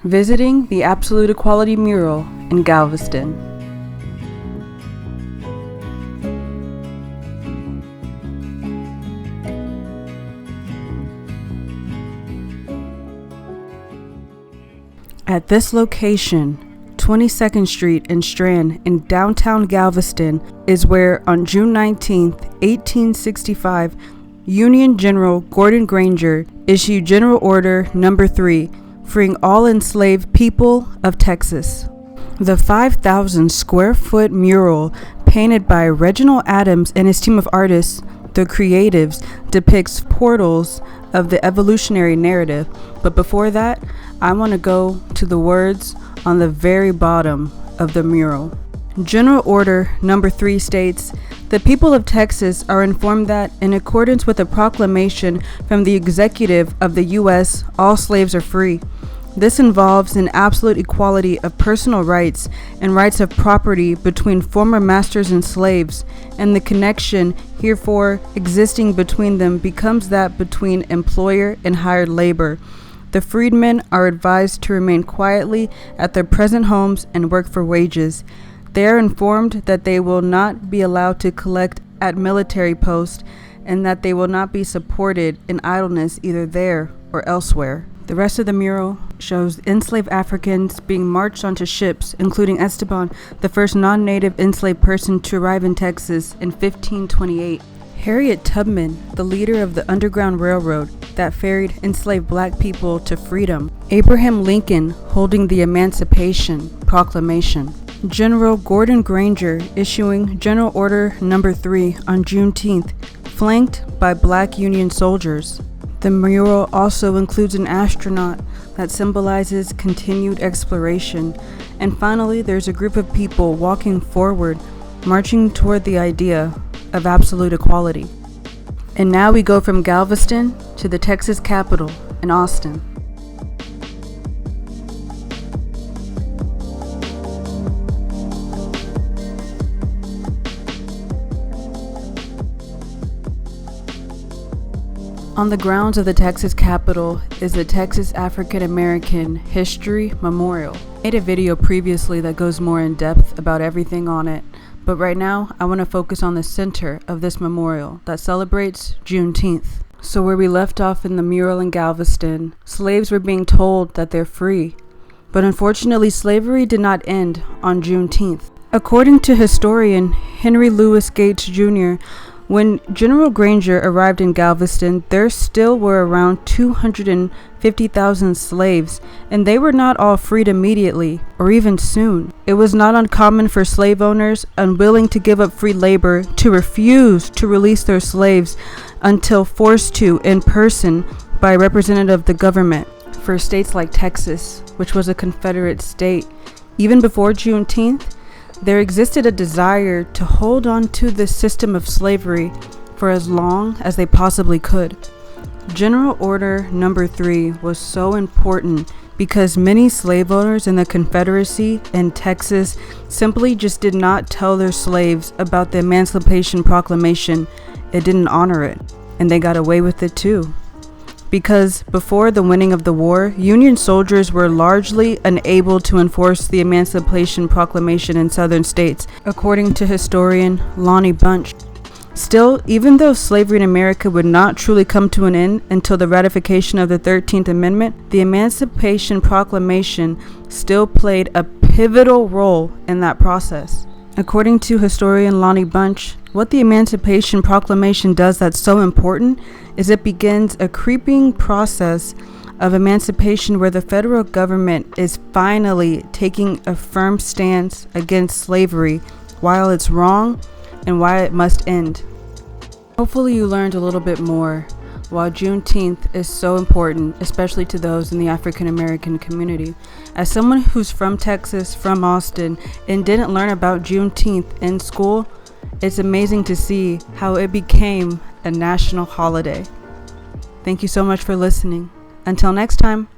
Visiting the Absolute Equality Mural in Galveston. At this location, 22nd Street and Strand in downtown Galveston, is where on June 19th, 1865, Union General Gordon Granger issued General Order No. 3, freeing all enslaved people of Texas. The 5,000 square foot mural, painted by Reginald Adams and his team of artists, the Creatives, depicts portals of the evolutionary narrative. But before that, I want to go to the words on the very bottom of the mural. General Order No. 3 states, "The people of Texas are informed that, in accordance with a proclamation from the Executive of the U.S., all slaves are free. This involves an absolute equality of personal rights and rights of property between former masters and slaves, and the connection herefore existing between them becomes that between employer and hired labor. The freedmen are advised to remain quietly at their present homes and work for wages. They are informed that they will not be allowed to collect at military posts and that they will not be supported in idleness either there or elsewhere." The rest of the mural shows enslaved Africans being marched onto ships, including Esteban, the first non-native enslaved person to arrive in Texas in 1528. Harriet Tubman, the leader of the Underground Railroad that ferried enslaved black people to freedom. Abraham Lincoln holding the Emancipation Proclamation. General Gordon Granger issuing General Order No. 3 on Juneteenth, flanked by black Union soldiers. The mural also includes an astronaut that symbolizes continued exploration. And finally, there's a group of people walking forward, marching toward the idea of absolute equality. And now we go from Galveston to the Texas capital in Austin. On the grounds of the Texas Capitol is the Texas African American History Memorial. I made a video previously that goes more in depth about everything on it, but right now I want to focus on the center of this memorial that celebrates Juneteenth. So where we left off in the mural in Galveston, slaves were being told that they're free, but unfortunately slavery did not end on Juneteenth. According to historian Henry Louis Gates Jr., when General Granger arrived in Galveston, there still were around 250,000 slaves, and they were not all freed immediately or even soon. It was not uncommon for slave owners unwilling to give up free labor to refuse to release their slaves until forced to in person by a representative of the government. For states like Texas, which was a Confederate state, even before Juneteenth, there existed a desire to hold on to this system of slavery for as long as they possibly could. General Order No. 3 was so important because many slave owners in the Confederacy and Texas simply just did not tell their slaves about the Emancipation Proclamation. It didn't honor it, and they got away with it too. Because before the winning of the war, Union soldiers were largely unable to enforce the Emancipation Proclamation in southern states, according to historian Lonnie Bunch. Still, even though slavery in America would not truly come to an end until the ratification of the 13th Amendment, the Emancipation Proclamation still played a pivotal role in that process. According to historian Lonnie Bunch, what the Emancipation Proclamation does that's so important is it begins a creeping process of emancipation where the federal government is finally taking a firm stance against slavery, while it's wrong and why it must end. Hopefully you learned a little bit more. While Juneteenth is so important, especially to those in the African American community. As someone who's from Texas, from Austin, and didn't learn about Juneteenth in school, it's amazing to see how it became a national holiday. Thank you so much for listening. Until next time.